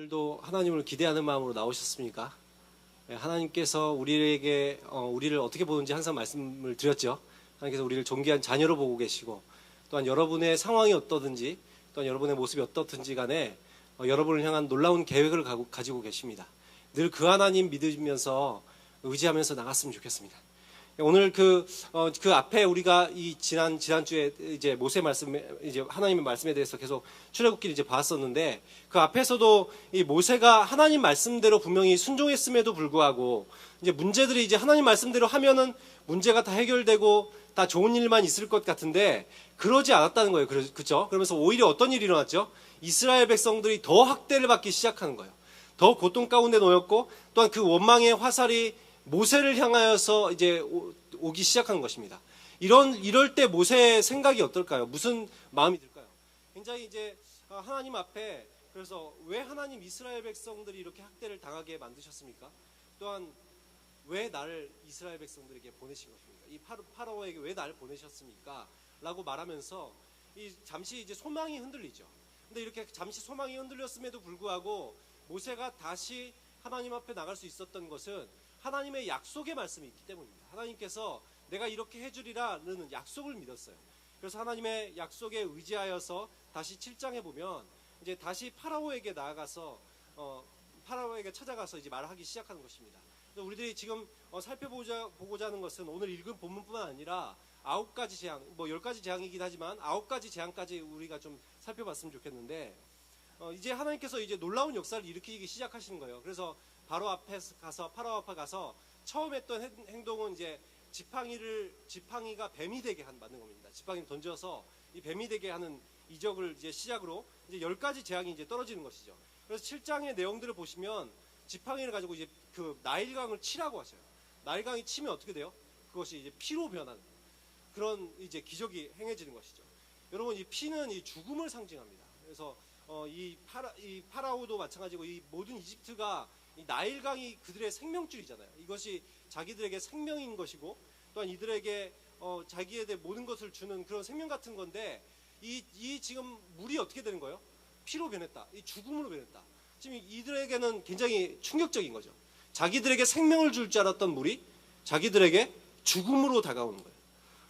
오늘도 하나님을 기대하는 마음으로 나오셨습니까? 하나님께서 우리에게 우리를 어떻게 보는지 항상 말씀을 드렸죠. 하나님께서 우리를 존귀한 자녀로 보고 계시고, 또한 여러분의 상황이 어떠든지, 또한 여러분의 모습이 어떻든지 간에 여러분을 향한 놀라운 계획을 가지고 계십니다. 늘 그 하나님 믿으면서 의지하면서 나갔으면 좋겠습니다. 오늘 그 앞에 우리가 지난주에 이제 모세 말씀, 이제 하나님의 말씀에 대해서 계속 출애굽기를 이제 봤었는데, 그 앞에서도 이 모세가 하나님 말씀대로 분명히 순종했음에도 불구하고 이제 문제들이 이제 하나님 말씀대로 하면은 문제가 다 해결되고 다 좋은 일만 있을 것 같은데 그러지 않았다는 거예요. 그죠? 그러면서 오히려 어떤 일이 일어났죠? 이스라엘 백성들이 더 학대를 받기 시작하는 거예요. 더 고통 가운데 놓였고, 또한 그 원망의 화살이 모세를 향하여서 이제 오기 시작한 것입니다. 이럴 때 모세의 생각이 어떨까요? 무슨 마음이 들까요? 굉장히 이제 하나님 앞에, 그래서 왜 하나님 이스라엘 백성들이 이렇게 학대를 당하게 만드셨습니까? 또한 왜 나를 이스라엘 백성들에게 보내신 것입니까? 이 파라오에게 왜 나를 보내셨습니까? 라고 말하면서 잠시 이제 소망이 흔들리죠. 근데 이렇게 잠시 소망이 흔들렸음에도 불구하고 모세가 다시 하나님 앞에 나갈 수 있었던 것은 하나님의 약속의 말씀이 있기 때문입니다. 하나님께서 내가 이렇게 해주리라는 약속을 믿었어요. 그래서 하나님의 약속에 의지하여서 다시 7장에 보면 이제 다시 파라오에게 나아가서 파라오에게 찾아가서 이제 말하기 시작하는 것입니다. 우리들이 지금 살펴보고자 하는 것은 오늘 읽은 본문뿐만 아니라 9가지 재앙, 10가지 재앙이긴 하지만 9가지 재앙까지 우리가 좀 살펴봤으면 좋겠는데, 이제 하나님께서 이제 놀라운 역사를 일으키기 시작하시는 거예요. 그래서 파라오 앞에 가서 처음 했던 행동은 이제 지팡이가 뱀이 되게 만든 겁니다. 지팡이를 던져서 이 뱀이 되게 하는 이적을 이제 시작으로 이제 10가지 재앙이 이제 떨어지는 것이죠. 그래서 7장의 내용들을 보시면 지팡이를 가지고 이제 그 나일강을 치라고 하셔요. 나일강이 치면 어떻게 돼요? 그것이 이제 피로 변하는 그런 이제 기적이 행해지는 것이죠. 여러분, 이 피는 이 죽음을 상징합니다. 그래서 이 파라오도 마찬가지고 이 모든 이집트가 이 나일강이 그들의 생명줄이잖아요. 이것이 자기들에게 생명인 것이고, 또한 이들에게 자기에 모든 것을 주는 그런 생명 같은 건데, 이 지금 물이 어떻게 되는 거예요? 피로 변했다. 이 죽음으로 변했다. 지금 이들에게는 굉장히 충격적인 거죠. 자기들에게 생명을 줄 줄 알았던 물이 자기들에게 죽음으로 다가오는 거예요.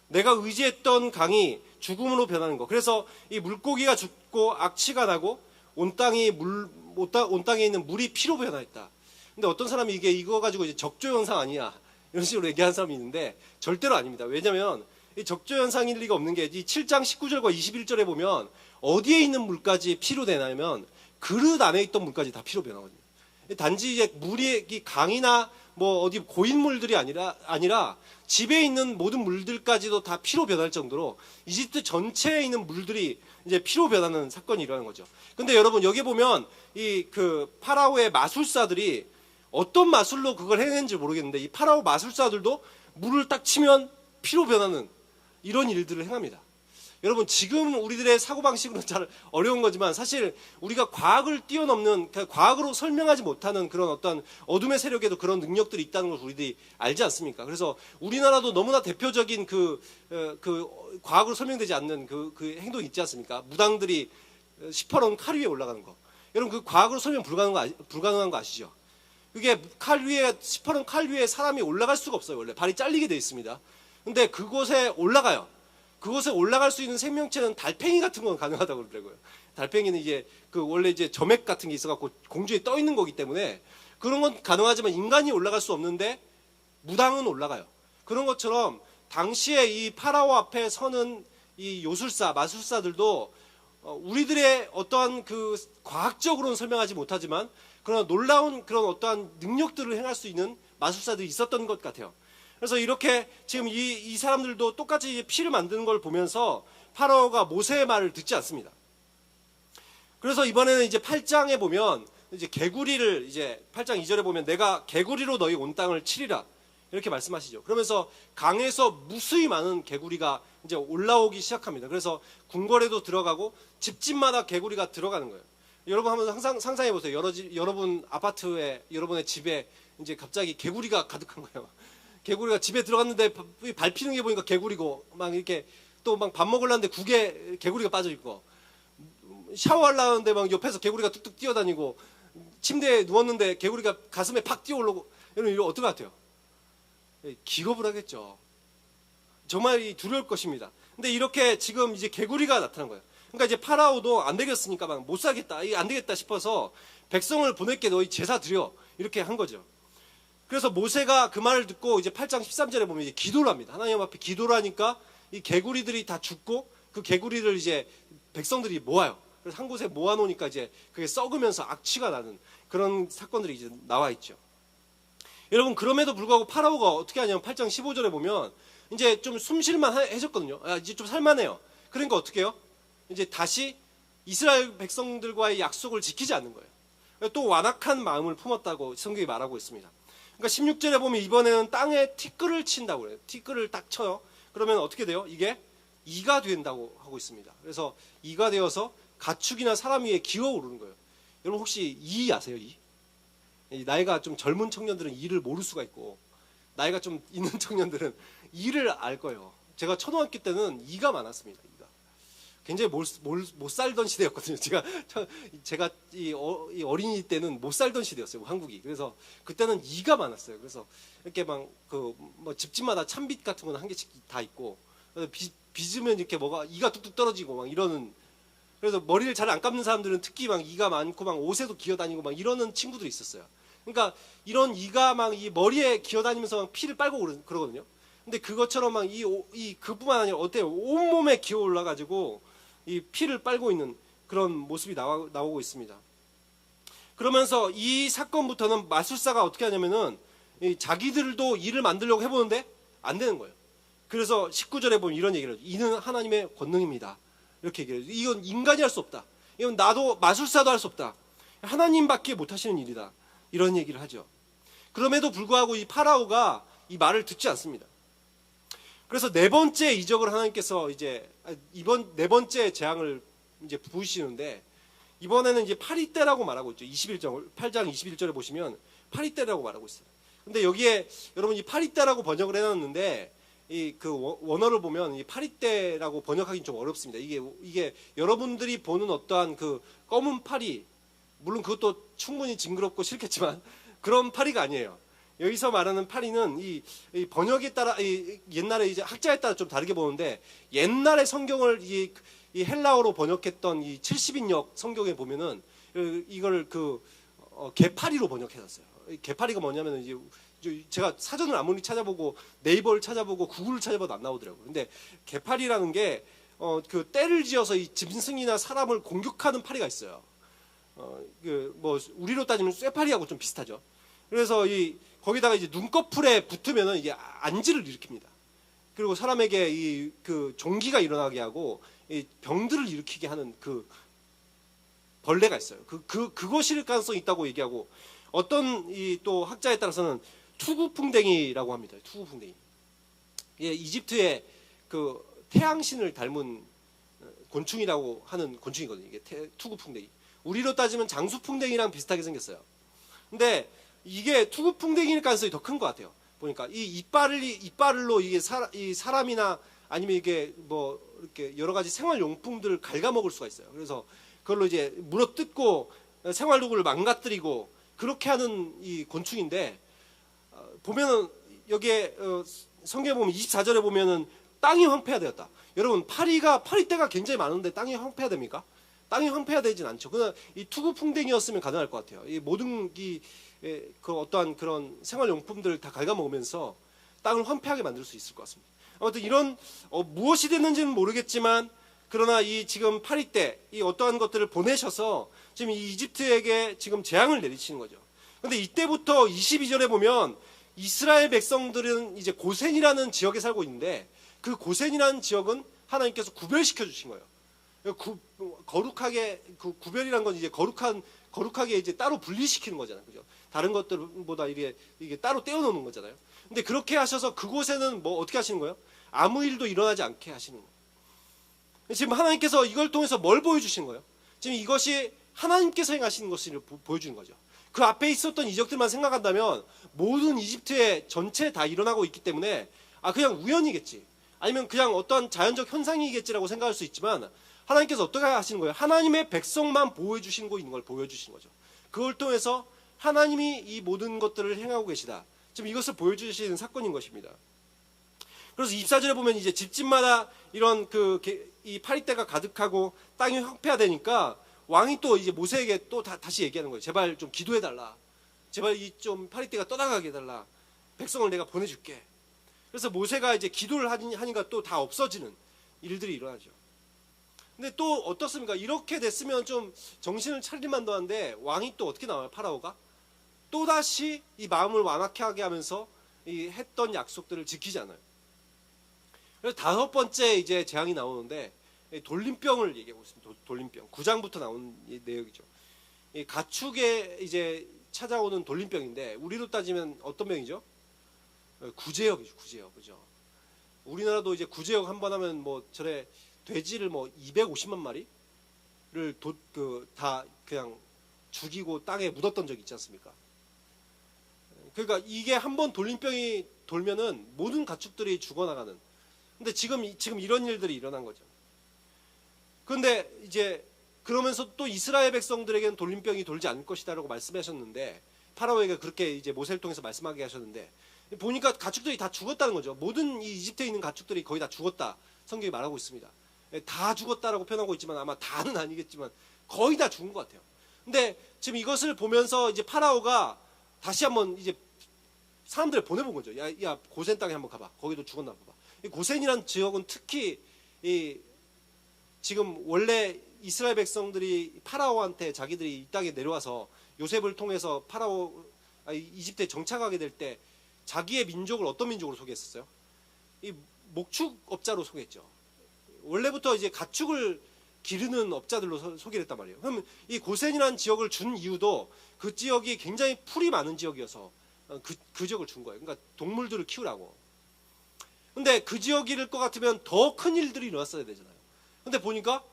내가 의지했던 강이 죽음으로 변하는 거. 그래서 이 물고기가 죽고 악취가 나고 온 땅에 있는 물이 피로 변화했다. 근데 어떤 사람이 이거 가지고 이제 적조 현상 아니야, 이런 식으로 얘기하는 사람이 있는데 절대로 아닙니다. 왜냐하면 이 적조 현상일 리가 없는 게 이 7장 19절과 21절에 보면 어디에 있는 물까지 피로 되냐면 그릇 안에 있던 물까지 다 피로 변하거든요. 단지 이제 물이 강이나 어디 고인물들이 아니라 집에 있는 모든 물들까지도 다 피로 변할 정도로 이집트 전체에 있는 물들이 이제 피로 변하는 사건이 일어나는 거죠. 근데 여러분, 여기 보면 그 파라오의 마술사들이 어떤 마술로 그걸 해낸지 모르겠는데, 이 파라오 마술사들도 물을 딱 치면 피로 변하는 이런 일들을 행합니다. 여러분, 지금 우리들의 사고방식으로는 잘 어려운 거지만 사실 우리가 과학을 뛰어넘는, 과학으로 설명하지 못하는 그런 어떤 어둠의 세력에도 그런 능력들이 있다는 걸 우리들이 알지 않습니까? 그래서 우리나라도 너무나 대표적인 그 과학으로 설명되지 않는 그 행동이 있지 않습니까? 무당들이 시퍼런 칼 위에 올라가는 거. 여러분, 그 과학으로 설명 불가능한 거 아시죠? 그게 시퍼런 칼 위에 사람이 올라갈 수가 없어요. 원래 발이 잘리게 돼 있습니다. 근데 그곳에 올라가요. 그곳에 올라갈 수 있는 생명체는 달팽이 같은 건 가능하다고 그러더라고요. 달팽이는 이제 원래 이제 점액 같은 게 있어갖고 공중에 떠 있는 거기 때문에 그런 건 가능하지만 인간이 올라갈 수 없는데 무당은 올라가요. 그런 것처럼 당시에 이 파라오 앞에 서는 이 마술사들도 우리들의 어떠한 그 과학적으로는 설명하지 못하지만 그러나 놀라운 그런 어떠한 능력들을 행할 수 있는 마술사들이 있었던 것 같아요. 그래서 이렇게 지금 이 사람들도 똑같이 피를 만드는 걸 보면서 파라오가 모세의 말을 듣지 않습니다. 그래서 이번에는 이제 8장에 보면 이제 개구리를 이제 8장 2절에 보면 내가 개구리로 너희 온 땅을 치리라, 이렇게 말씀하시죠. 그러면서 강에서 무수히 많은 개구리가 이제 올라오기 시작합니다. 그래서 궁궐에도 들어가고 집집마다 개구리가 들어가는 거예요. 여러분 한번 항상 상상해 보세요. 여러분 아파트에, 여러분의 집에 이제 갑자기 개구리가 가득한 거예요. 개구리가 집에 들어갔는데 밟히는 게 보니까 개구리고, 막 이렇게 또 막 밥 먹으려는데 국에 개구리가 빠져 있고, 샤워하려는데 막 옆에서 개구리가 뚝뚝 뛰어다니고, 침대에 누웠는데 개구리가 가슴에 팍 뛰어올라오고 여러분 이거 어떨 것 같아요? 기겁을 하겠죠. 정말 두려울 것입니다. 근데 이렇게 지금 이제 개구리가 나타난 거예요. 그러니까 이제 파라오도 안 되겠으니까 막 못 살겠다, 이게 안 되겠다 싶어서 백성을 보낼게, 너희 제사 드려, 이렇게 한 거죠. 그래서 모세가 그 말을 듣고 이제 8장 13절에 보면 이제 기도를 합니다. 하나님 앞에 기도를 하니까 이 개구리들이 다 죽고 그 개구리를 이제 백성들이 모아요. 그래서 한 곳에 모아놓으니까 이제 그게 썩으면서 악취가 나는 그런 사건들이 이제 나와 있죠. 여러분, 그럼에도 불구하고 파라오가 어떻게 하냐면 8장 15절에 보면 이제 좀 숨쉴만 해졌거든요. 이제 좀 살만해요. 그러니까 어떻게 해요? 이제 다시 이스라엘 백성들과의 약속을 지키지 않는 거예요. 또 완악한 마음을 품었다고 성경이 말하고 있습니다. 그러니까 16절에 보면 이번에는 땅에 티끌을 친다고 그래요. 티끌을 딱 쳐요. 그러면 어떻게 돼요? 이게 이가 된다고 하고 있습니다. 그래서 이가 되어서 가축이나 사람 위에 기어오르는 거예요. 여러분 혹시 이 아세요? 나이가 좀 젊은 청년들은 이를 모를 수가 있고 나이가 좀 있는 청년들은 이를 알 거예요. 제가 초등학교 때는 이가 많았습니다. 이가 굉장히 못 살던 시대였거든요. 제가 이 어린이 때는 못 살던 시대였어요. 한국이. 그래서 그때는 이가 많았어요. 그래서 이렇게 막 뭐 집집마다 찬빛 같은 거는 한 개씩 다 있고 빚으면 이렇게 뭐가 이가 뚝뚝 떨어지고 막 이러는. 그래서 머리를 잘 안 감는 사람들은 특히 막 이가 많고 막 옷에도 기어다니고 막 이러는 친구들이 있었어요. 그러니까 이런 이가 막 이 머리에 기어다니면서 막 피를 빨고 그러거든요. 근데 그것처럼 막 그뿐만 아니라 어때요? 온몸에 기어 올라가지고 이 피를 빨고 있는 그런 모습이 나오고 있습니다. 그러면서 이 사건부터는 마술사가 어떻게 하냐면은 자기들도 일을 만들려고 해보는데 안 되는 거예요. 그래서 19절에 보면 이런 얘기를 하죠. 이는 하나님의 권능입니다. 이렇게 얘기해요. 이건 인간이 할 수 없다. 이건 나도 마술사도 할 수 없다. 하나님밖에 못하시는 일이다. 이런 얘기를 하죠. 그럼에도 불구하고 이 파라오가 이 말을 듣지 않습니다. 그래서 네 번째 이적을 하나님께서 이제 이번 네 번째 재앙을 이제 부으시는데 이번에는 이제 파리 때라고 말하고 있죠. 8장 21절에 보시면 파리 때라고 말하고 있어요. 근데 여기에 여러분 이 파리 때라고 번역을 해놨는데 그 원어를 보면 이 파리떼라고 번역하기는 좀 어렵습니다. 이게 여러분들이 보는 어떠한 그 검은 파리, 물론 그것도 충분히 징그럽고 싫겠지만 그런 파리가 아니에요. 여기서 말하는 파리는 이 번역에 따라 옛날에 이제 학자에 따라 좀 다르게 보는데 옛날에 성경을 이 헬라어로 번역했던 이 70인역 성경에 보면은 이걸 개파리로 번역해놨어요. 개파리가 뭐냐면은 이제 제가 사전을 아무리 찾아보고 네이버를 찾아보고 구글을 찾아봐도 안 나오더라고요. 근데 개파리라는 게 그 떼를 지어서 이 짐승이나 사람을 공격하는 파리가 있어요. 뭐 우리로 따지면 쇠파리하고 좀 비슷하죠. 그래서 거기다가 이제 눈꺼풀에 붙으면은 이게 안지를 일으킵니다. 그리고 사람에게 그 종기가 일어나게 하고 이 병들을 일으키게 하는 그 벌레가 있어요. 그것일 가능성이 있다고 얘기하고 어떤 또 학자에 따라서는 투구풍뎅이라고 합니다. 투구풍뎅이. 예, 이집트의 그 태양신을 닮은 곤충이라고 하는 곤충이거든요. 이게 투구풍뎅이. 우리로 따지면 장수풍뎅이랑 비슷하게 생겼어요. 근데 이게 투구풍뎅이일 가능성이 더 큰 것 같아요. 보니까 이 이빨로 이게 사람이나 아니면 이게 뭐 이렇게 여러 가지 생활용품들을 갉아먹을 수가 있어요. 그래서 그걸로 이제 물어뜯고 생활도구를 망가뜨리고 그렇게 하는 이 곤충인데 보면은 여기에 성경에 보면 24절에 보면은 땅이 황폐화되었다. 여러분 파리떼가 굉장히 많은데 땅이 황폐화됩니까? 땅이 황폐화되진 않죠. 그냥 이 투구풍뎅이였으면 가능할 것 같아요. 이 모든 그 어떠한 그런 생활용품들을 다 갉아먹으면서 땅을 황폐하게 만들 수 있을 것 같습니다. 아무튼 이런 무엇이 됐는지는 모르겠지만 그러나 이 지금 파리떼 이 어떠한 것들을 보내셔서 지금 이 이집트에게 지금 재앙을 내리치는 거죠. 근데 이때부터 22절에 보면 이스라엘 백성들은 이제 고센이라는 지역에 살고 있는데 그 고센이라는 지역은 하나님께서 구별시켜 주신 거예요. 거룩하게 구별이란 건 이제 거룩하게 이제 따로 분리시키는 거잖아요. 그죠? 다른 것들보다 이게 따로 떼어놓는 거잖아요. 근데 그렇게 하셔서 그곳에는 뭐 어떻게 하시는 거예요? 아무 일도 일어나지 않게 하시는 거예요. 지금 하나님께서 이걸 통해서 뭘 보여주시는 거예요? 지금 이것이 하나님께서 행하시는 것을 보여주는 거죠. 그 앞에 있었던 이적들만 생각한다면 모든 이집트에 전체 다 일어나고 있기 때문에 그냥 우연이겠지. 아니면 그냥 어떠한 자연적 현상이겠지라고 생각할 수 있지만 하나님께서 어떻게 하시는 거예요? 하나님의 백성만 보호해 주시는 거 있는 걸 보여주시는 거죠. 그걸 통해서 하나님이 이 모든 것들을 행하고 계시다. 지금 이것을 보여주시는 사건인 것입니다. 그래서 24절에 보면 이제 집집마다 이런 이 파리떼가 가득하고 땅이 황폐화되니까 왕이 또 이제 모세에게 또 다시 얘기하는 거예요. 제발 좀 기도해달라. 제발 이 좀 파리떼가 떠나가게 해달라. 백성을 내가 보내줄게. 그래서 모세가 이제 기도를 하니까 또 다 없어지는 일들이 일어나죠. 근데 또 어떻습니까? 이렇게 됐으면 좀 정신을 차릴 만도 한데 왕이 또 어떻게 나와요? 파라오가 또다시 이 마음을 완악하게 하게 하면서 이 했던 약속들을 지키지 않아요. 그래서 다섯 번째 이제 재앙이 나오는데 돌림병을 얘기하고 있습니다. 돌림병. 9장부터 나온 이 내용이죠. 이 가축에 이제 찾아오는 돌림병인데 우리로 따지면 어떤 병이죠? 구제역이죠. 구제역. 그죠? 우리나라도 이제 구제역 한 번 하면 뭐 전에 돼지를 뭐 250만 마리를 다 그냥 죽이고 땅에 묻었던 적이 있지 않습니까? 그러니까 이게 한 번 돌림병이 돌면은 모든 가축들이 죽어나가는. 근데 지금 이런 일들이 일어난 거죠. 그런데 이제 그러면서 또 이스라엘 백성들에게는 돌림병이 돌지 않을 것이다라고 말씀하셨는데 파라오에게 그렇게 이제 모세를 통해서 말씀하게 하셨는데 보니까 가축들이 다 죽었다는 거죠. 모든 이 이집트에 있는 가축들이 거의 다 죽었다. 성경이 말하고 있습니다. 다 죽었다라고 표현하고 있지만 아마 다는 아니겠지만 거의 다 죽은 것 같아요. 근데 지금 이것을 보면서 이제 파라오가 다시 한번 이제 사람들을 보내본 거죠. 야 고센 땅에 한번 가봐. 거기도 죽었나 봐봐. 이 고센이란 지역은 특히 지금 원래 이스라엘 백성들이 파라오한테 자기들이 이 땅에 내려와서 요셉을 통해서 이집트에 정착하게 될 때 자기의 민족을 어떤 민족으로 소개했었어요? 이 목축업자로 소개했죠. 원래부터 이제 가축을 기르는 업자들로 소개를 했단 말이에요. 그럼 이 고센이라는 지역을 준 이유도 그 지역이 굉장히 풀이 많은 지역이어서 그 지역을 준 거예요. 그러니까 동물들을 키우라고. 근데 그 지역일 것 같으면 더 큰 일들이 일어났어야 되잖아요. 근데 보니까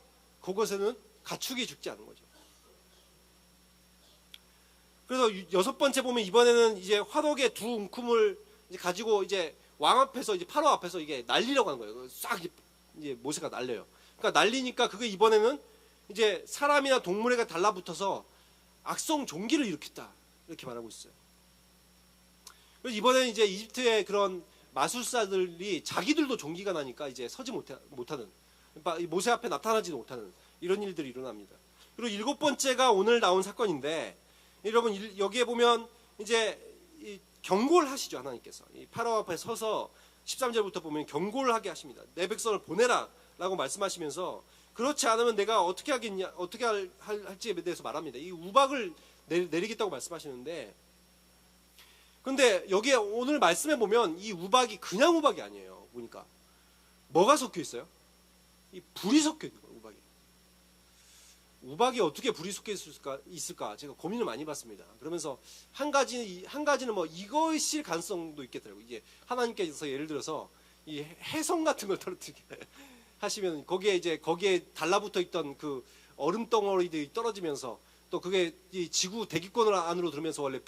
그곳에는 가축이 죽지 않은 거죠. 그래서 여섯 번째 보면 이번에는 이제 화덕의 두 움큼을 이제 가지고 이제 왕 앞에서 이제 파라오 앞에서 이게 날리려고 하는 거예요. 싹 이제 모세가 날려요. 그러니까 날리니까 그게 이번에는 이제 사람이나 동물에게 달라붙어서 악성 종기를 일으켰다 이렇게 말하고 있어요. 그래서 이번에는 이제 이집트의 그런 마술사들이 자기들도 종기가 나니까 이제 서지 못하는 모세 앞에 나타나지도 못하는 이런 일들이 일어납니다. 그리고 일곱 번째가 오늘 나온 사건인데 여러분 여기에 보면 이제 경고를 하시죠. 하나님께서 이 파라오 앞에 서서 13절부터 보면 경고를 하게 하십니다. 내 백성을 보내라 라고 말씀하시면서 그렇지 않으면 내가 어떻게 하겠냐 어떻게 할지에 대해서 말합니다. 이 우박을 내리겠다고 말씀하시는데 근데 여기에 오늘 말씀해 보면 이 우박이 그냥 우박이 아니에요. 보니까 뭐가 섞여 있어요? 이 불이 섞여 있는 거예요. 우박이 어떻게 불이 섞여 있을까 제가 고민을 많이 해봤습니다. 그러면서 한 가지는 뭐 이것일 가능성도 있겠더라고요. 이게 하나님께서 예를 들어서 이 해성 같은 걸 떨어뜨리게 하시면 거기에 달라붙어 있던 그 얼음 덩어리들이 떨어지면서 또 그게 이 지구 대기권 안으로 들으면서 원래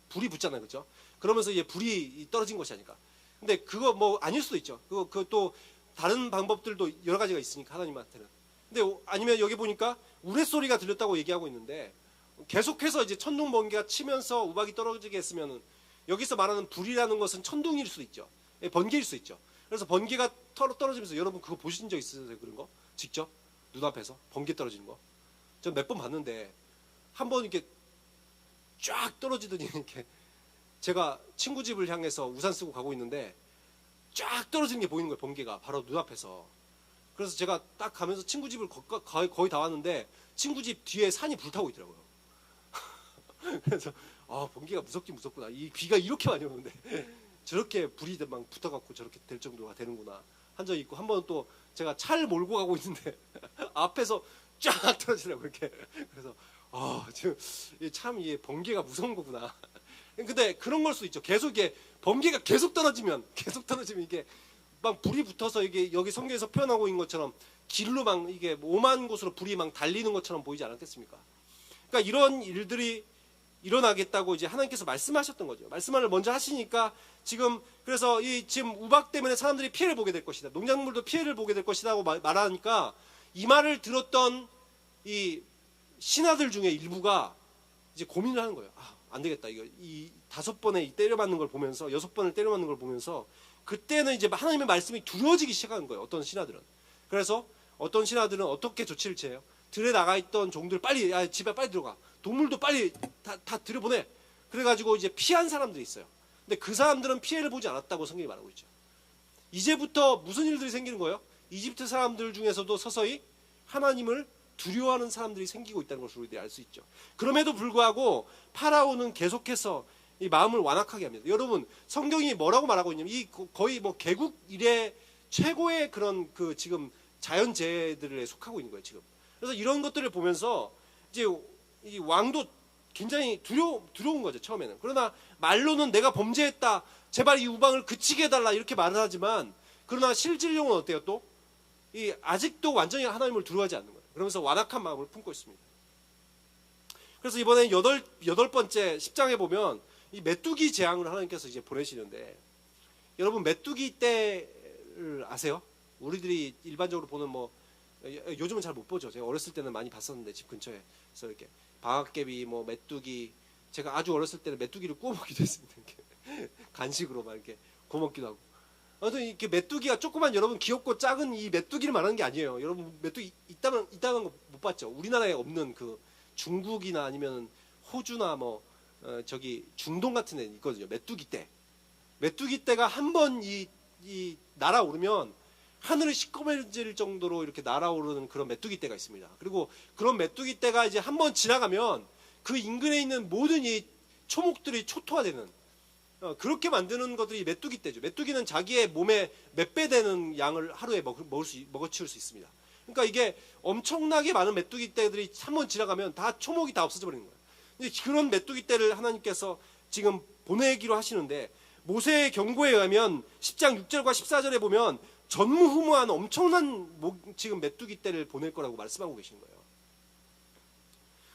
불이 붙잖아요, 그렇죠? 그러면서 이제 불이 떨어진 것이 아닐까. 근데 그거 뭐 아닐 수도 있죠. 그거 또 다른 방법들도 여러 가지가 있으니까 하나님한테는. 근데 아니면 여기 보니까 우레소리가 들렸다고 얘기하고 있는데 계속해서 이제 천둥 번개가 치면서 우박이 떨어지게 했으면은 여기서 말하는 불이라는 것은 천둥일 수도 있죠. 번개일 수 있죠. 그래서 번개가 떨어지면서 여러분 그거 보신 적 있으세요? 그런 거? 직접 눈앞에서 번개 떨어지는 거? 전 몇 번 봤는데 한 번 이렇게 쫙 떨어지더니 이렇게 제가 친구 집을 향해서 우산 쓰고 가고 있는데 쫙 떨어지는 게 보이는 거예요. 번개가 바로 눈앞에서. 그래서 제가 딱 가면서 친구 집을 거의 다 왔는데 친구 집 뒤에 산이 불타고 있더라고요. 그래서 번개가 무섭긴 무섭구나. 이 비가 이렇게 많이 오는데 저렇게 불이 막 붙어갖고 저렇게 될 정도가 되는구나 한 적이 있고 한 번은 또 제가 차를 몰고 가고 있는데 앞에서 쫙 떨어지더라고요. 이렇게. 그래서 지금 참 이게 번개가 무서운 거구나. 근데 그런 걸 수도 있죠. 계속 이게 번개가 계속 떨어지면 이게 막 불이 붙어서 이게 여기 성경에서 표현하고 있는 것처럼 길로 막 이게 오만 곳으로 불이 막 달리는 것처럼 보이지 않았겠습니까? 그러니까 이런 일들이 일어나겠다고 이제 하나님께서 말씀하셨던 거죠. 말씀을 먼저 하시니까 지금 그래서 지금 우박 때문에 사람들이 피해를 보게 될 것이다. 농작물도 피해를 보게 될 것이다고 말하니까 이 말을 들었던 이 신하들 중에 일부가 이제 고민을 하는 거예요. 아, 안 되겠다. 이거 이 5번에 때려 맞는 걸 보면서 6번을 때려 맞는 걸 보면서 그때는 이제 하나님의 말씀이 두려워지기 시작하는 거예요. 어떤 신하들은. 그래서 어떤 신하들은 어떻게 조치를 취해요? 들에 나가 있던 종들 빨리 집에 빨리 들어가. 동물도 빨리 다 들여보내. 그래가지고 이제 피한 사람들이 있어요. 근데 그 사람들은 피해를 보지 않았다고 성경이 말하고 있죠. 이제부터 무슨 일들이 생기는 거예요? 이집트 사람들 중에서도 서서히 하나님을 두려워하는 사람들이 생기고 있다는 것을 우리들이 알 수 있죠. 그럼에도 불구하고 파라오는 계속해서 이 마음을 완악하게 합니다. 여러분, 성경이 뭐라고 말하고 있냐면 이 거의 뭐 개국 이래 최고의 그런 그 지금 자연재해들에 속하고 있는 거예요, 지금. 그래서 이런 것들을 보면서 이제 이 왕도 굉장히 두려운 거죠, 처음에는. 그러나 말로는 내가 범죄했다, 제발 이 우방을 그치게 해달라 이렇게 말을 하지만, 그러나 실질적으로 어때요? 또 이 아직도 완전히 하나님을 두려워하지 않는 거예요. 그러면서 완악한 마음을 품고 있습니다. 그래서 이번에 여덟 번째 10장에 보면 이 메뚜기 재앙을 하나님께서 이제 보내시는데, 여러분 메뚜기 떼를 아세요? 우리들이 일반적으로 보는 뭐 요즘은 잘 못 보죠. 제가 어렸을 때는 많이 봤었는데 집 근처에서 이렇게 방앗개비, 뭐 메뚜기, 제가 아주 어렸을 때는 메뚜기를 구워 먹기도 했습니다. 이렇게 간식으로 막 이렇게 구워 먹기도 하고. 아무튼 이렇게 메뚜기가 조그만, 여러분 귀엽고 작은 이 메뚜기를 말하는 게 아니에요. 여러분 메뚜기 이따만 거 못 봤죠? 우리나라에 없는 그 중국이나 아니면 호주나 뭐 저기 중동 같은 데 있거든요. 메뚜기 떼. 메뚜기 떼가 한 번 이 날아오르면 하늘을 시꺼매질 정도로 이렇게 날아오르는 그런 메뚜기 떼가 있습니다. 그리고 그런 메뚜기 떼가 이제 한 번 지나가면 그 인근에 있는 모든 이 초목들이 초토화되는, 그렇게 만드는 것들이 메뚜기 떼죠. 메뚜기는 자기의 몸에 몇 배 되는 양을 하루에 먹어치울 수 있습니다. 그러니까 이게 엄청나게 많은 메뚜기 떼들이 한 번 지나가면 초목이 다 없어져 버리는 거예요. 이제 그런 메뚜기 떼를 하나님께서 지금 보내기로 하시는데, 모세의 경고에 의하면 10장 6절과 14절에 보면 전무후무한 엄청난 지금 메뚜기 떼를 보낼 거라고 말씀하고 계시는 거예요.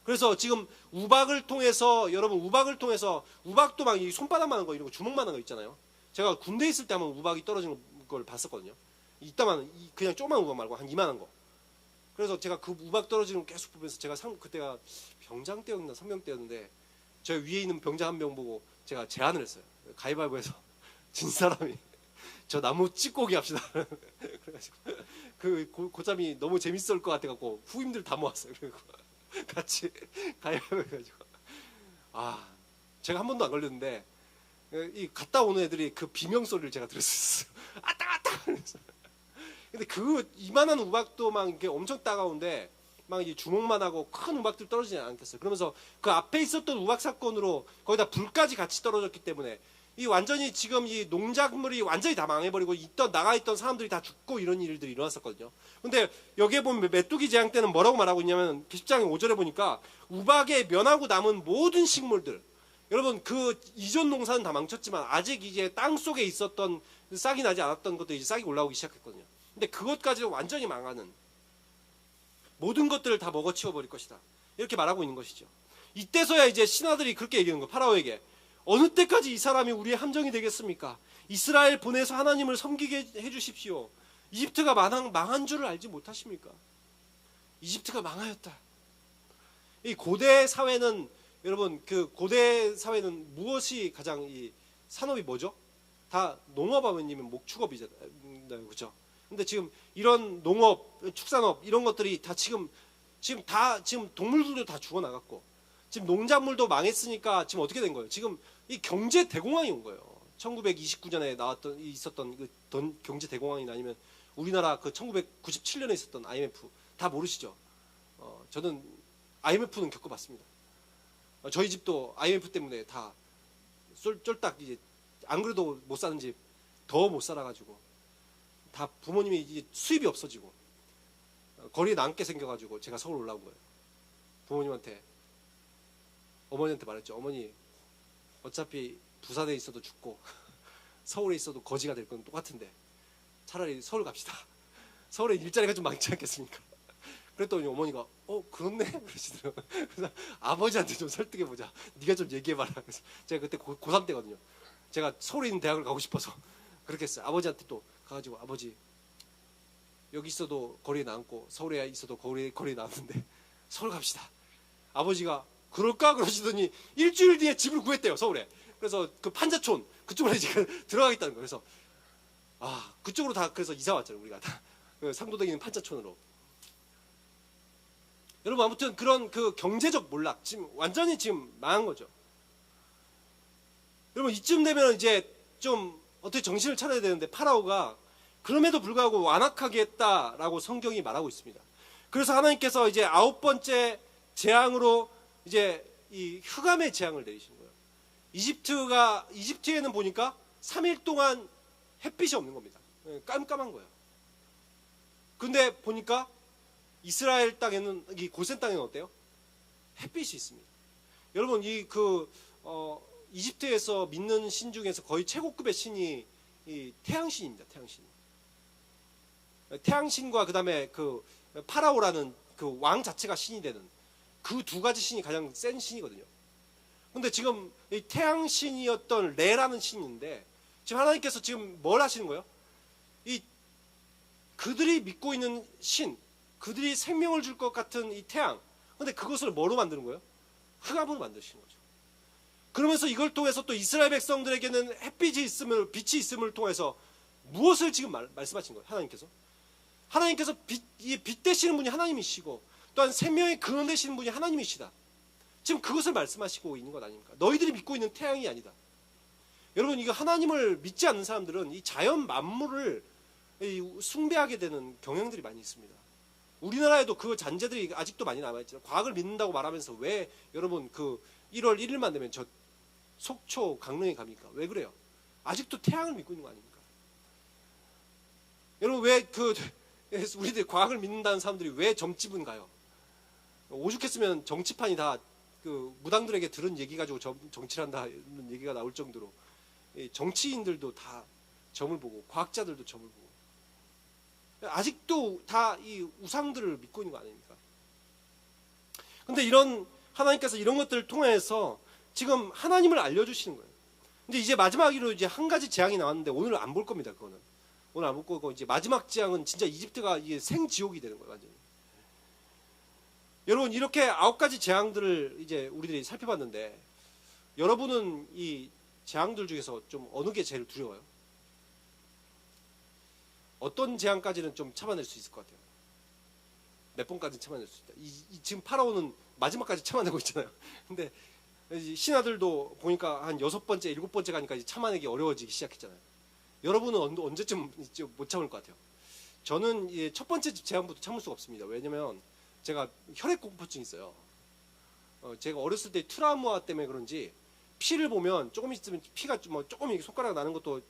그래서 지금 우박을 통해서, 여러분 우박도 막 이 손바닥만한 거, 이런 거 주먹만한 거 있잖아요. 제가 군대에 있을 때 한번 우박이 떨어지는 걸 봤었거든요. 이따만 그냥 조그만 우박 말고 한 이만한 거. 그래서 제가 그 우박 떨어지는 거 계속 보면서, 제가 그때가 병장 때였나 선병 때였는데, 저 위에 있는 병장 한 명 보고 제가 제안을 했어요. 가위바위보해서 진 사람이 저 나무 찌꼬기 합시다. 그래가지고 그 고참이 너무 재밌을 것 같아갖고 후임들 다 모았어요. 그리고 같이 가위바위보 해가지고, 제가 한 번도 안 걸렸는데 이 갔다 오는 애들이 그 비명 소리를 제가 들을 수 있어요. 아따 그래서. 근데 그 이만한 우박도 막 이렇게 엄청 따가운데 막 이제 주먹만 하고 큰 우박들 떨어지지 않겠어요. 그러면서 그 앞에 있었던 우박 사건으로 거기다 불까지 같이 떨어졌기 때문에 이 완전히 지금 이 농작물이 완전히 다 망해버리고 나가 있던 사람들이 다 죽고 이런 일들이 일어났었거든요. 근데 여기에 보면 메뚜기 재앙 때는 뭐라고 말하고 있냐면 10장 5절에 보니까 우박에 면하고 남은 모든 식물들, 여러분 그 이전 농사는 다 망쳤지만 아직 이제 땅 속에 있었던 싹이 나지 않았던 것들이 이제 싹이 올라오기 시작했거든요. 근데 그것까지도 완전히 망하는, 모든 것들을 다 먹어치워버릴 것이다, 이렇게 말하고 있는 것이죠. 이때서야 이제 신하들이 그렇게 얘기하는 거예요. 파라오에게 어느 때까지 이 사람이 우리의 함정이 되겠습니까? 이스라엘 보내서 하나님을 섬기게 해주십시오. 이집트가 망한 줄을 알지 못하십니까? 이집트가 망하였다. 이 고대 사회는, 여러분 그 고대 사회는 무엇이 가장 이 산업이 뭐죠? 다 농업하면 목축업이잖아요, 그렇죠? 근데 지금 이런 농업, 축산업 이런 것들이 다 지금 동물들도 다 죽어 나갔고, 지금 농작물도 망했으니까 지금 어떻게 된 거예요? 지금 이 경제 대공황이 온 거예요. 1929년에 있었던 그 경제 대공황이나 아니면 우리나라 그 1997년에 있었던 IMF 다 모르시죠? 저는 IMF는 겪어봤습니다. 저희 집도 IMF 때문에 다 쫄딱 이제 안 그래도 못 사는 집 더 못 살아가지고, 다 부모님이 이제 수입이 없어지고 거리에 남게 생겨가지고 제가 서울 올라온 거예요. 어머니한테 말했죠. 어머니, 어차피 부산에 있어도 죽고 서울에 있어도 거지가 될 건 똑같은데 차라리 서울 갑시다. 서울에 일자리가 좀 많지 않겠습니까? 그랬더니 어머니가 그렇네 그러시더라고요. 그래서 아버지한테 좀 설득해보자, 네가 좀 얘기해봐라. 그래서 제가 그때 고3 때거든요. 제가 서울에 있는 대학을 가고 싶어서 그렇게 했어요. 아버지한테 또 가가지고, 아버지 여기 있어도 거리에 남고 서울에 있어도 거리에 남는데 서울 갑시다. 아버지가 그럴까 그러시더니 일주일 뒤에 집을 구했대요, 서울에. 그래서 그 판자촌 그쪽으로 이제 들어가겠다는 거예요. 그래서 그쪽으로 다 그래서 이사 왔잖아요, 우리가 다. 그 상도동에 있는 판자촌으로. 여러분, 아무튼 그런 그 경제적 몰락, 지금 완전히 지금 망한 거죠. 여러분, 이쯤 되면 이제 좀 어떻게 정신을 차려야 되는데, 파라오가 그럼에도 불구하고 완악하게 했다라고 성경이 말하고 있습니다. 그래서 하나님께서 이제 9번째 재앙으로 이제 이 흑암의 재앙을 내리신 거예요. 이집트에는 보니까 3일 동안 햇빛이 없는 겁니다. 깜깜한 거예요. 근데 보니까 이스라엘 땅에는, 이 고센 땅에는 어때요? 햇빛이 있습니다. 여러분, 이집트에서 믿는 신 중에서 거의 최고급의 신이 이 태양신입니다. 태양신과 그 다음에 그 파라오라는 그 왕 자체가 신이 되는 그 두 가지 신이 가장 센 신이거든요. 근데 지금 이 태양신이었던 레라는 신인데, 지금 하나님께서 지금 뭘 하시는 거예요? 그들이 믿고 있는 신, 그들이 생명을 줄 것 같은 이 태양, 근데 그것을 뭐로 만드는 거예요? 흑암으로 만드시는 거죠. 그러면서 이걸 통해서 또 이스라엘 백성들에게는 햇빛이 있음을, 빛이 있음을 통해서 무엇을 지금 말씀하신 거예요? 하나님께서 빛 되시는 분이 하나님이시고, 또한 생명의 근원 되시는 분이 하나님이시다. 지금 그것을 말씀하시고 있는 것 아닙니까? 너희들이 믿고 있는 태양이 아니다. 여러분, 이거 하나님을 믿지 않는 사람들은 이 자연 만물을 숭배하게 되는 경향들이 많이 있습니다. 우리나라에도 그 잔재들이 아직도 많이 남아있죠. 과학을 믿는다고 말하면서 왜 여러분 그 1월 1일만 되면 저 속초 강릉에 갑니까? 왜 그래요? 아직도 태양을 믿고 있는 거 아닙니까? 여러분, 왜 우리들 과학을 믿는다는 사람들이 왜 점집은 가요? 오죽했으면 정치판이 다 그 무당들에게 들은 얘기 가지고 정치를 한다는 얘기가 나올 정도로 정치인들도 다 점을 보고, 과학자들도 점을 보고, 아직도 다 이 우상들을 믿고 있는 거 아닙니까? 근데 하나님께서 이런 것들을 통해서 지금 하나님을 알려주시는 거예요. 근데 이제 마지막으로 이제 한 가지 재앙이 나왔는데, 오늘 안 볼 겁니다. 그거는 오늘 안 볼 거고, 이제 마지막 재앙은 진짜 이집트가 이게 생지옥이 되는 거예요, 완전히. 여러분, 이렇게 9가지 재앙들을 이제 우리들이 살펴봤는데, 여러분은 이 재앙들 중에서 좀 어느 게 제일 두려워요? 어떤 재앙까지는 좀 참아낼 수 있을 것 같아요? 몇 번까지 참아낼 수 있다? 지금 파라오는 마지막까지 참아내고 있잖아요. 근데 신하들도 보니까 한 6번째, 7번째 가니까 이제 참아내기 어려워지기 시작했잖아요. 여러분은 언제쯤 못 참을 것 같아요? 저는 첫 번째 재앙부터 참을 수가 없습니다. 왜냐면 제가 혈액공포증이 있어요. 제가 어렸을 때 트라우마 때문에 그런지 피를 보면 조금 있으면 피가 조금 손가락 나는 것도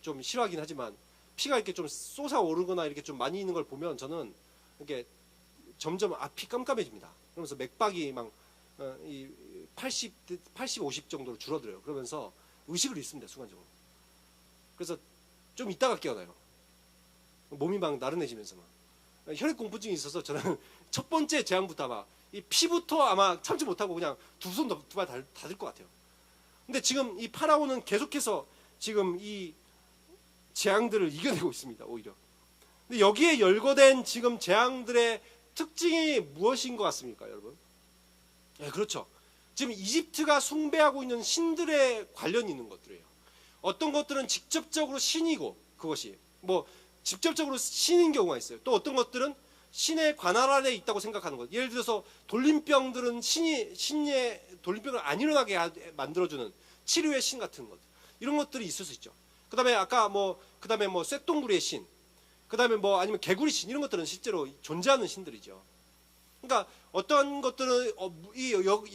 좀 싫어하긴 하지만, 피가 이렇게 좀 솟아오르거나 이렇게 좀 많이 있는 걸 보면 저는 이렇게 점점 앞이 깜깜해집니다. 그러면서 맥박이 막 80, 50 정도로 줄어들어요. 그러면서 의식을 잃습니다, 순간적으로. 그래서 좀 있다가 깨어나요. 몸이 막 나른해지면서 막. 혈액공포증이 있어서 저는 첫 번째 재앙부터 아마 이 피부터 아마 참지 못하고 그냥 두 손 두 발 다 들 것 같아요. 근데 지금 이 파라오는 계속해서 지금 이 재앙들을 이겨내고 있습니다, 오히려. 근데 여기에 열거된 지금 재앙들의 특징이 무엇인 것 같습니까, 여러분? 네, 그렇죠. 지금 이집트가 숭배하고 있는 신들의 관련이 있는 것들이에요. 어떤 것들은 직접적으로 신이고, 그것이 직접적으로 신인 경우가 있어요. 또 어떤 것들은 신의 관할 아래 있다고 생각하는 것. 예를 들어서 돌림병들은 신의 돌림병을 안 일어나게 만들어주는 치료의 신 같은 것. 이런 것들이 있을 수 있죠. 그다음에 아까 그다음에 쇳동구리의 신, 그다음에 아니면 개구리 신, 이런 것들은 실제로 존재하는 신들이죠. 그러니까 어떤 것들은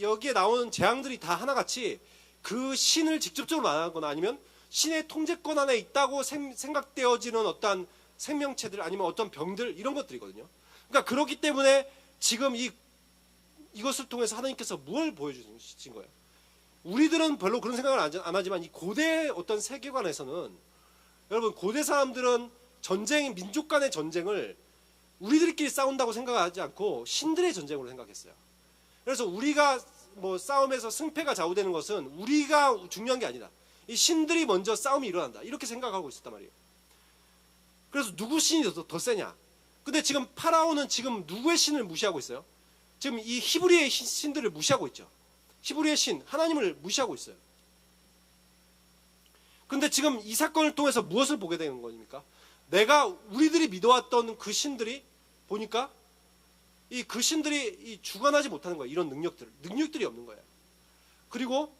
여기에 나오는 재앙들이 다 하나같이 그 신을 직접적으로 만나거나 아니면 신의 통제권 안에 있다고 생각되어지는 어떤 생명체들 아니면 어떤 병들, 이런 것들이거든요. 그러니까 그렇기 때문에 지금 이것을 통해서 하나님께서 뭘 보여주신 거예요? 우리들은 별로 그런 생각을 안 하지만 이 고대 어떤 세계관에서는, 여러분, 고대 사람들은 민족 간의 전쟁을 우리들끼리 싸운다고 생각하지 않고 신들의 전쟁으로 생각했어요. 그래서 우리가 싸움에서 승패가 좌우되는 것은 우리가 중요한 게 아니다. 이 신들이 먼저 싸움이 일어난다, 이렇게 생각하고 있었단 말이에요. 그래서 누구 신이 더 세냐? 근데 지금 파라오는 지금 누구의 신을 무시하고 있어요? 지금 이 히브리의 신들을 무시하고 있죠. 히브리의 신, 하나님을 무시하고 있어요. 근데 지금 이 사건을 통해서 무엇을 보게 되는 겁니까? 우리들이 믿어왔던 그 신들이 보니까 그 신들이 주관하지 못하는 거예요. 이런 능력들이 없는 거예요. 그리고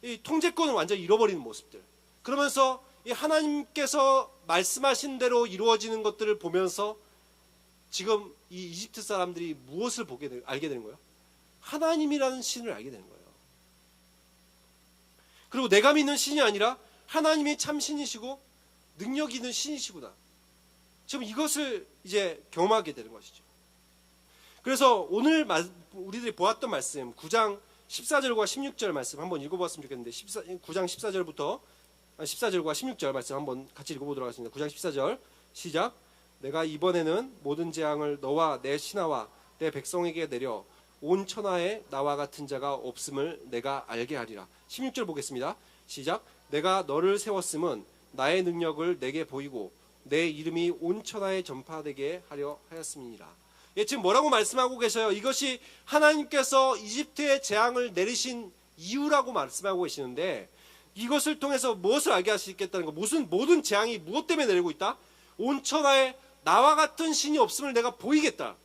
이 통제권을 완전히 잃어버리는 모습들. 그러면서 이 하나님께서 말씀하신 대로 이루어지는 것들을 보면서 지금 이 이집트 사람들이 무엇을 알게 되는 거예요? 하나님이라는 신을 알게 되는 거예요. 그리고 내가 믿는 신이 아니라 하나님이 참 신이시고 능력 있는 신이시구나. 지금 이것을 이제 경험하게 되는 것이죠. 그래서 오늘 우리들이 보았던 말씀 9장 14절과 16절 말씀 한번 읽어보았으면 좋겠는데 9장 14절과 16절 말씀 한번 같이 읽어보도록 하겠습니다. 9장 14절 시작. 내가 이번에는 모든 재앙을 너와 내 신하와 내 백성에게 내려 온 천하에 나와 같은 자가 없음을 내가 알게 하리라. 16절 보겠습니다. 시작. 내가 너를 세웠음은 나의 능력을 내게 보이고 내 이름이 온 천하에 전파되게 하려 하였음이니라. 예, 지금 뭐라고 말씀하고 계셔요? 이것이 하나님께서 이집트에 재앙을 내리신 이유라고 말씀하고 계시는데 이것을 통해서 무엇을 알게 할 수 있겠다는 거, 모든 재앙이 무엇 때문에 내리고 있다? 온 천하에 나와 같은 신이 없음을 내가 보이겠다.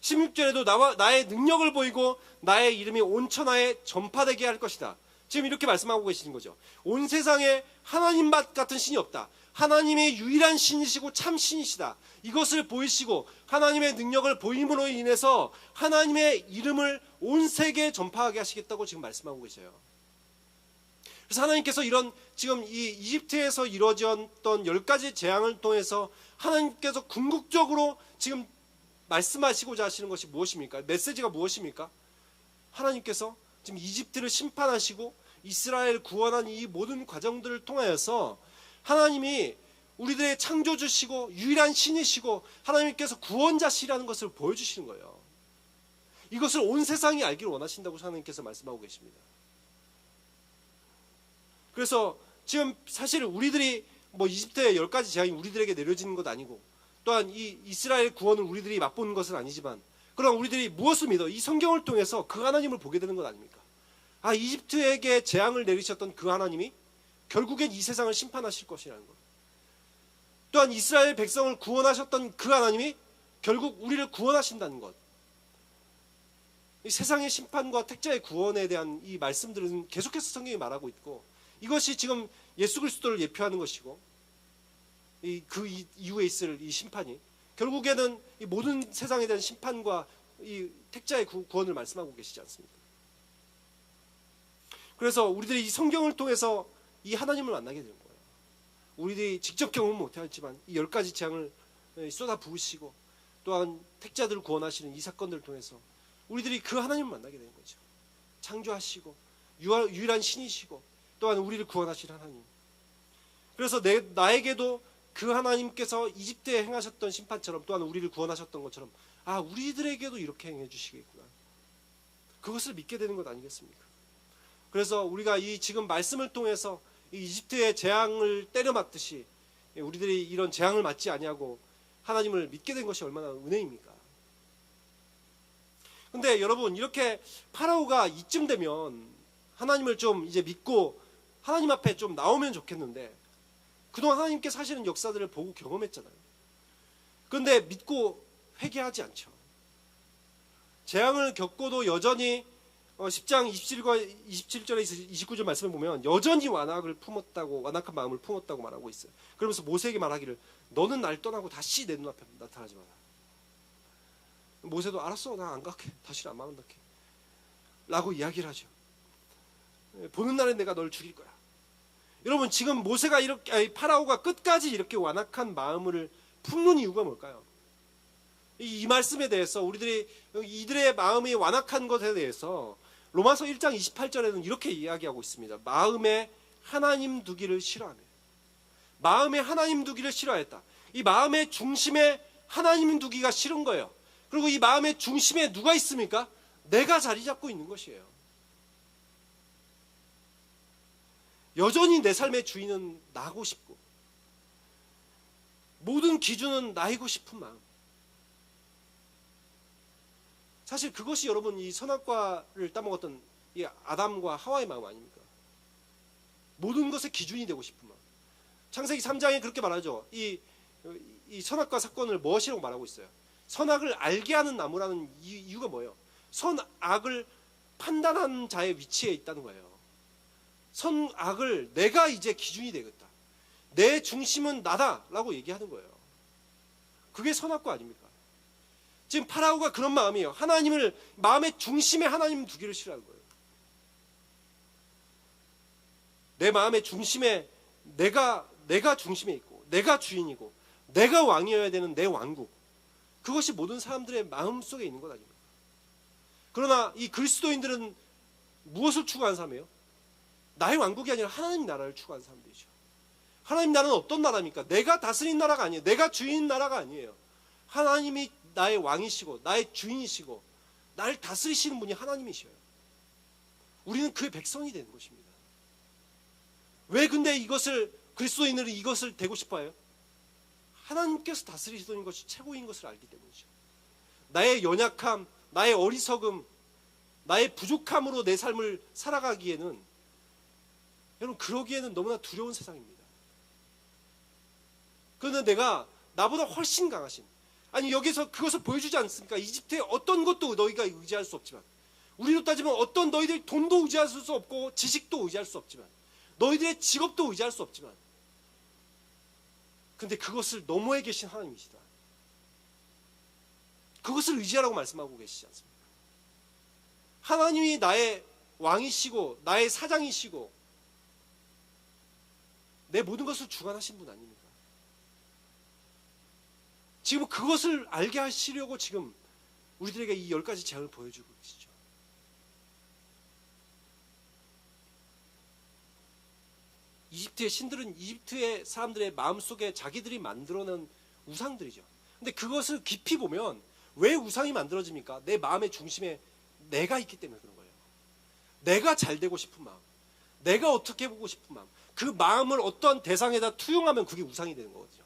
16절에도 나의 능력을 보이고 나의 이름이 온 천하에 전파되게 할 것이다. 지금 이렇게 말씀하고 계시는 거죠. 온 세상에 하나님 같은 신이 없다. 하나님의 유일한 신이시고 참 신이시다. 이것을 보이시고 하나님의 능력을 보임으로 인해서 하나님의 이름을 온 세계에 전파하게 하시겠다고 지금 말씀하고 계셔요. 그래서 하나님께서 지금 이 이집트에서 이루어졌던 10가지 재앙을 통해서 하나님께서 궁극적으로 지금 말씀하시고자 하시는 것이 무엇입니까? 메시지가 무엇입니까? 하나님께서 지금 이집트를 심판하시고 이스라엘 구원한 이 모든 과정들을 통하여서 하나님이 우리들의 창조주시고 유일한 신이시고 하나님께서 구원자시라는 것을 보여주시는 거예요. 이것을 온 세상이 알기를 원하신다고 하나님께서 말씀하고 계십니다. 그래서 지금 사실 우리들이 이집트의 10가지 재앙이 우리들에게 내려지는 것 아니고 또한 이 이스라엘 구원을 우리들이 맛보는 것은 아니지만 그럼 우리들이 무엇을 믿어? 이 성경을 통해서 그 하나님을 보게 되는 것 아닙니까? 이집트에게 재앙을 내리셨던 그 하나님이 결국엔 이 세상을 심판하실 것이라는 것. 또한 이스라엘 백성을 구원하셨던 그 하나님이 결국 우리를 구원하신다는 것. 이 세상의 심판과 택자의 구원에 대한 이 말씀들은 계속해서 성경이 말하고 있고 이것이 지금 예수 그리스도를 예표하는 것이고 그 이후에 있을 이 심판이 결국에는 이 모든 세상에 대한 심판과 이 택자의 구원을 말씀하고 계시지 않습니까? 그래서 우리들이 이 성경을 통해서 이 하나님을 만나게 되는 거예요. 우리들이 직접 경험은 못하였지만 이 10가지 재앙을 쏟아 부으시고 또한 택자들을 구원하시는 이 사건들을 통해서 우리들이 그 하나님을 만나게 되는 거죠. 창조하시고 유일한 신이시고 또한 우리를 구원하시는 하나님. 그래서 나에게도 그 하나님께서 이집트에 행하셨던 심판처럼 또한 우리를 구원하셨던 것처럼 우리들에게도 이렇게 행해 주시겠구나. 그것을 믿게 되는 것 아니겠습니까? 그래서 우리가 이 지금 말씀을 통해서 이 이집트의 재앙을 때려 맞듯이 우리들이 이런 재앙을 맞지 아니하고 하나님을 믿게 된 것이 얼마나 은혜입니까? 근데 여러분 이렇게 파라오가 이쯤 되면 하나님을 좀 이제 믿고 하나님 앞에 좀 나오면 좋겠는데 그동안 하나님께 사실은 역사들을 보고 경험했잖아요. 그런데 믿고 회개하지 않죠. 재앙을 겪고도 여전히 10장 27절에 29절 말씀을 보면 여전히 완악한 마음을 품었다고 말하고 있어요. 그러면서 모세에게 말하기를 너는 날 떠나고 다시 내 눈앞에 나타나지 마라. 모세도 알았어, 나 안 갈게, 다시는 안 만날게 라고 이야기를 하죠. 보는 날에 내가 널 죽일 거야. 여러분 지금 모세가 파라오가 끝까지 이렇게 완악한 마음을 품는 이유가 뭘까요? 이 말씀에 대해서 이들의 마음이 완악한 것에 대해서 로마서 1장 28절에는 이렇게 이야기하고 있습니다. 마음에 하나님 두기를 싫어하며. 마음에 하나님 두기를 싫어했다. 이 마음의 중심에 하나님 두기가 싫은 거예요. 그리고 이 마음의 중심에 누가 있습니까? 내가 자리 잡고 있는 것이에요. 여전히 내 삶의 주인은 나고 싶고 모든 기준은 나이고 싶은 마음. 사실 그것이 여러분 이 선악과를 따먹었던 이 아담과 하와의 마음 아닙니까? 모든 것의 기준이 되고 싶은 마음. 창세기 3장에 그렇게 말하죠. 이 선악과 사건을 무엇이라고 말하고 있어요? 선악을 알게 하는 나무라는 이유가 뭐예요? 선악을 판단하는 자의 위치에 있다는 거예요. 선악을 내가 이제 기준이 되겠다. 내 중심은 나다라고 얘기하는 거예요. 그게 선악과 아닙니까? 지금 파라오가 그런 마음이에요. 하나님을 마음의 중심에 하나님 두기를 싫어하는 거예요. 내 마음의 중심에 내가 중심에 있고 내가 주인이고 내가 왕이어야 되는 내 왕국, 그것이 모든 사람들의 마음 속에 있는 것 아닙니까? 그러나 이 그리스도인들은 무엇을 추구하는 사람이에요? 나의 왕국이 아니라 하나님 나라를 추구하는 사람들이죠. 하나님 나라는 어떤 나라입니까? 내가 다스린 나라가 아니에요. 내가 주인인 나라가 아니에요. 하나님이 나의 왕이시고 나의 주인이시고 나를 다스리시는 분이 하나님이셔요. 우리는 그의 백성이 되는 것입니다. 왜 근데 그리스도인들은 이것을 되고 싶어요? 하나님께서 다스리시는 것이 최고인 것을 알기 때문이죠. 나의 연약함, 나의 어리석음, 나의 부족함으로 내 삶을 살아가기에는, 여러분, 그러기에는 너무나 두려운 세상입니다. 그런데 내가 나보다 훨씬 강하신, 아니 여기서 그것을 보여주지 않습니까? 이집트의 어떤 것도 너희가 의지할 수 없지만, 우리로 따지면 어떤 너희들이 돈도 의지할 수 없고 지식도 의지할 수 없지만, 너희들의 직업도 의지할 수 없지만, 근데 그것을 너머에 계신 하나님이시다. 그것을 의지하라고 말씀하고 계시지 않습니까? 하나님이 나의 왕이시고 나의 사장이시고 내 모든 것을 주관하신 분 아닙니까? 지금 그것을 알게 하시려고 지금 우리들에게 이 10가지 재앙을 보여주고 계시죠. 이집트의 신들은 이집트의 사람들의 마음속에 자기들이 만들어낸 우상들이죠. 근데 그것을 깊이 보면 왜 우상이 만들어집니까? 내 마음의 중심에 내가 있기 때문에 그런 거예요. 내가 잘 되고 싶은 마음, 내가 어떻게 보고 싶은 마음, 그 마음을 어떠한 대상에다 투영하면 그게 우상이 되는 거거든요.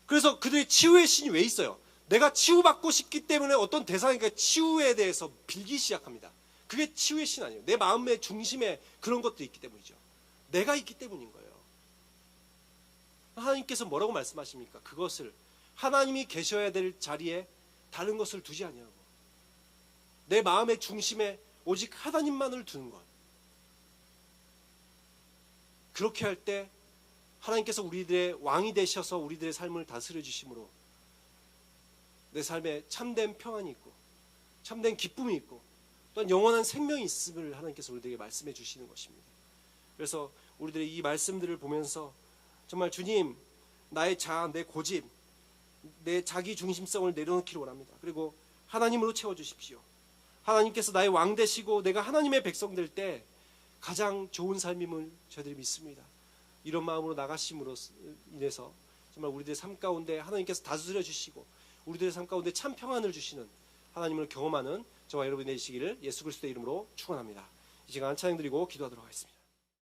그래서 그들의 치유의 신이 왜 있어요? 내가 치유받고 싶기 때문에 어떤 대상에게 치유에 대해서 빌기 시작합니다. 그게 치유의 신 아니에요. 내 마음의 중심에 그런 것도 있기 때문이죠. 내가 있기 때문인 거예요. 하나님께서 뭐라고 말씀하십니까? 그것을 하나님이 계셔야 될 자리에 다른 것을 두지 아니하고 내 마음의 중심에 오직 하나님만을 두는 것. 그렇게 할 때 하나님께서 우리들의 왕이 되셔서 우리들의 삶을 다스려 주심으로 내 삶에 참된 평안이 있고 참된 기쁨이 있고 또한 영원한 생명이 있음을 하나님께서 우리들에게 말씀해 주시는 것입니다. 그래서 우리들의 이 말씀들을 보면서 정말 주님, 나의 자아, 내 고집, 내 자기 중심성을 내려놓기를 원합니다. 그리고 하나님으로 채워주십시오. 하나님께서 나의 왕 되시고 내가 하나님의 백성 될 때 가장 좋은 삶임을 저희들이 믿습니다. 이런 마음으로 나가심으로 인해서 정말 우리들의 삶 가운데 하나님께서 다스려 주시고 우리들의 삶 가운데 참 평안을 주시는 하나님을 경험하는 저와 여러분이 되시기를 예수 그리스도의 이름으로 축원합니다. 이 시간 찬양 드리고 기도하도록 하겠습니다.